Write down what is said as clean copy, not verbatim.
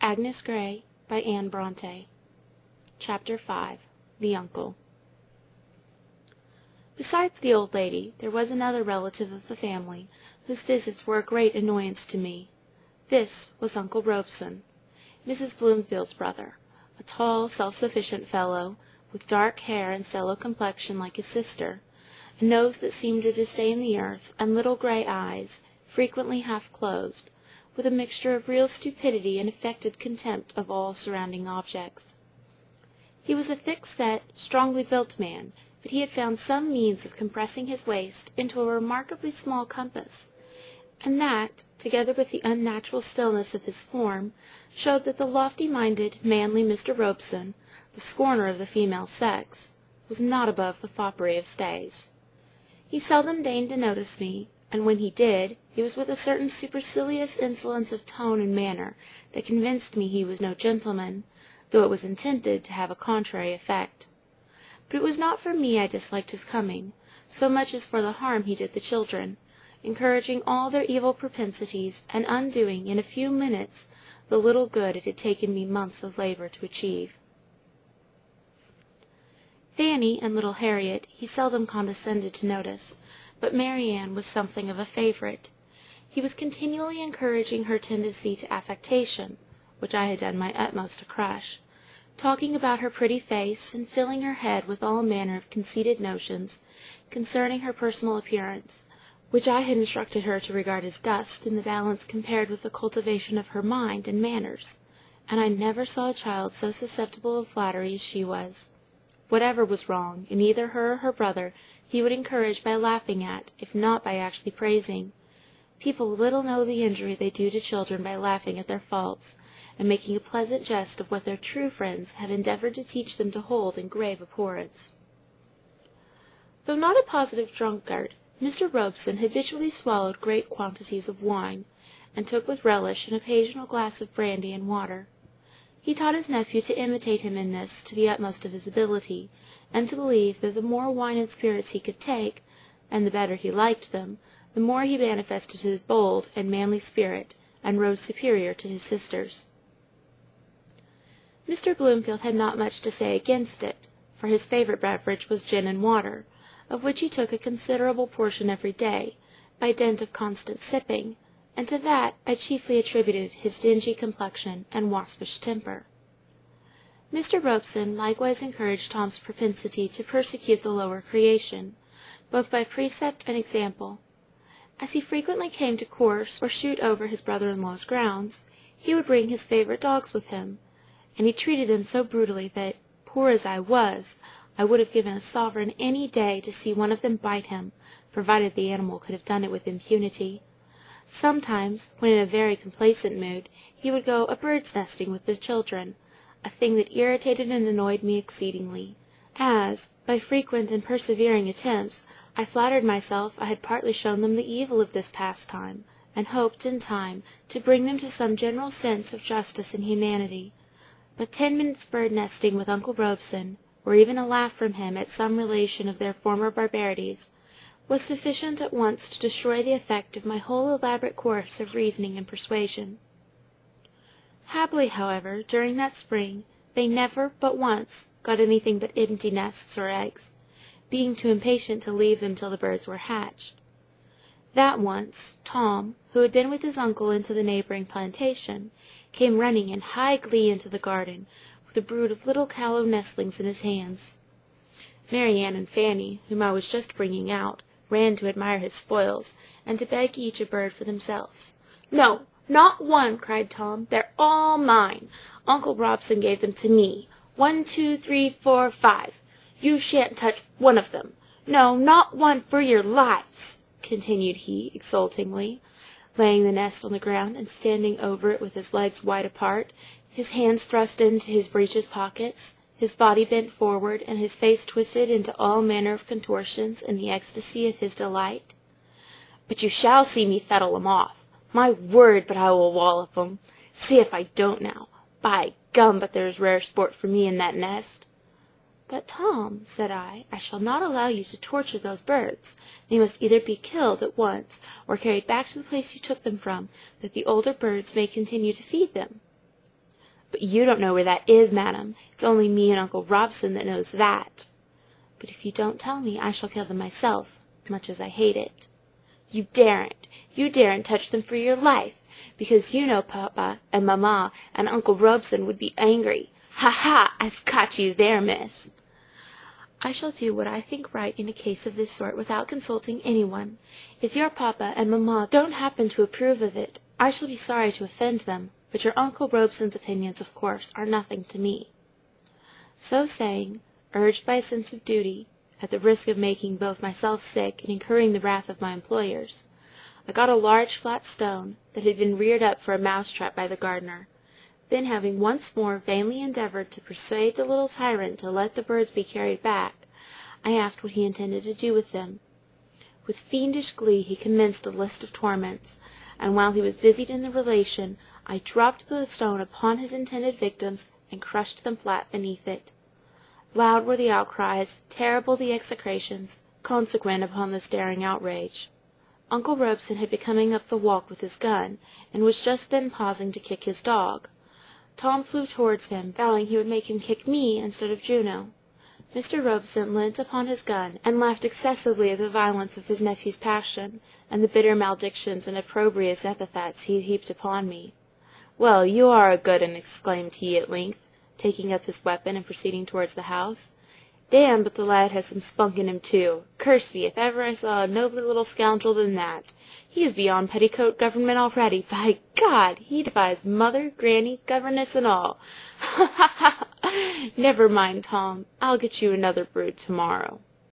Agnes Grey by Anne Bronte. Chapter 5. The Uncle. Besides the old lady, there was another relative of the family, whose visits were a great annoyance to me. This was Uncle Robson, Mrs. Bloomfield's brother, a tall, self-sufficient fellow, with dark hair and sallow complexion like his sister, a nose that seemed to disdain the earth, and little grey eyes, frequently half-closed, with a mixture of real stupidity and affected contempt of all surrounding objects. He was a thick-set, strongly built man, but he had found some means of compressing his waist into a remarkably small compass, and that, together with the unnatural stillness of his form, showed that the lofty-minded, manly Mr. Robson, the scorner of the female sex, was not above the foppery of stays. He seldom deigned to notice me, and when he did, it was with a certain supercilious insolence of tone and manner that convinced me he was no gentleman, though it was intended to have a contrary effect. But it was not for me I disliked his coming, so much as for the harm he did the children, encouraging all their evil propensities, and undoing in a few minutes the little good it had taken me months of labour to achieve. Fanny and little Harriet he seldom condescended to notice, but Marianne was something of a favourite. He was continually encouraging her tendency to affectation, which I had done my utmost to crush, talking about her pretty face, and filling her head with all manner of conceited notions concerning her personal appearance, which I had instructed her to regard as dust in the balance compared with the cultivation of her mind and manners, and I never saw a child so susceptible of flattery as she was. Whatever was wrong in either her or her brother, he would encourage by laughing at, if not by actually praising. People little know the injury they do to children by laughing at their faults, and making a pleasant jest of what their true friends have endeavoured to teach them to hold in grave abhorrence. Though not a positive drunkard, Mr. Robson habitually swallowed great quantities of wine, and took with relish an occasional glass of brandy and water. He taught his nephew to imitate him in this to the utmost of his ability, and to believe that the more wine and spirits he could take, and the better he liked them, the more he manifested his bold and manly spirit, and rose superior to his sisters. Mr. Bloomfield had not much to say against it, for his favourite beverage was gin and water, of which he took a considerable portion every day, by dint of constant sipping, and to that I chiefly attributed his dingy complexion and waspish temper. Mr. Robson likewise encouraged Tom's propensity to persecute the lower creation, both by precept and example. As he frequently came to course or shoot over his brother-in-law's grounds, he would bring his favourite dogs with him, and he treated them so brutally that, poor as I was, I would have given a sovereign any day to see one of them bite him, provided the animal could have done it with impunity. Sometimes, when in a very complacent mood, he would go a-bird's nesting with the children, a thing that irritated and annoyed me exceedingly, as, by frequent and persevering attempts, I flattered myself I had partly shown them the evil of this pastime, and hoped, in time, to bring them to some general sense of justice and humanity. But 10 minutes' bird-nesting with Uncle Robson, or even a laugh from him at some relation of their former barbarities, was sufficient at once to destroy the effect of my whole elaborate course of reasoning and persuasion. Happily, however, during that spring, they never but once got anything but empty nests or eggs, being too impatient to leave them till the birds were hatched. That once, Tom, who had been with his uncle into the neighbouring plantation, came running in high glee into the garden, with a brood of little callow nestlings in his hands. Marianne and Fanny, whom I was just bringing out, ran to admire his spoils, and to beg each a bird for themselves. "No, not one," cried Tom. "They're all mine. Uncle Robson gave them to me. 1, 2, 3, 4, 5. You shan't touch one of them. No, not one for your lives," continued he, exultingly, laying the nest on the ground and standing over it with his legs wide apart, his hands thrust into his breeches pockets, his body bent forward, and his face twisted into all manner of contortions in the ecstasy of his delight. "But you shall see me fettle 'em off. My word, but I will wallop 'em. See if I don't now. By gum, but there's rare sport for me in that nest." "But, Tom," said I shall not allow you to torture those birds. They must either be killed at once, or carried back to the place you took them from, that the older birds may continue to feed them." But you don't know where that is, madam. It's only me and Uncle Robson that knows that. But if you don't tell me, I shall kill them myself, much as I hate it. You daren't touch them for your life, because you know Papa and Mamma and Uncle Robson would be angry. Ha ha! I've caught you there, miss. I shall do what I think right in a case of this sort without consulting anyone. If your Papa and Mamma don't happen to approve of it, I shall be sorry to offend them, but your Uncle Robson's opinions, of course, are nothing to me. So saying, urged by a sense of duty, at the risk of making both myself sick and incurring the wrath of my employers, I got a large flat stone that had been reared up for a mouse-trap by the gardener. Then, having once more vainly endeavoured to persuade the little tyrant to let the birds be carried back, I asked what he intended to do with them. With fiendish glee he commenced a list of torments, and while he was busied in the relation, I dropped the stone upon his intended victims and crushed them flat beneath it. Loud were the outcries, terrible the execrations, consequent upon this daring outrage. Uncle Robson had been coming up the walk with his gun, and was just then pausing to kick his dog. Tom flew towards him, vowing he would make him kick me instead of Juno. Mr. Robson leant upon his gun, and laughed excessively at the violence of his nephew's passion, and the bitter maledictions and opprobrious epithets he heaped upon me. "Well, you are a good 'un," exclaimed he at length, taking up his weapon and proceeding towards the house. "Damme, but the lad has some spunk in him, too. Curse me, if ever I saw a nobler little scoundrel than that. He is beyond petticoat government already. By God, he defies mother, granny, governess, and all. Ha, ha, ha! Never mind, Tom. I'll get you another brood to-morrow."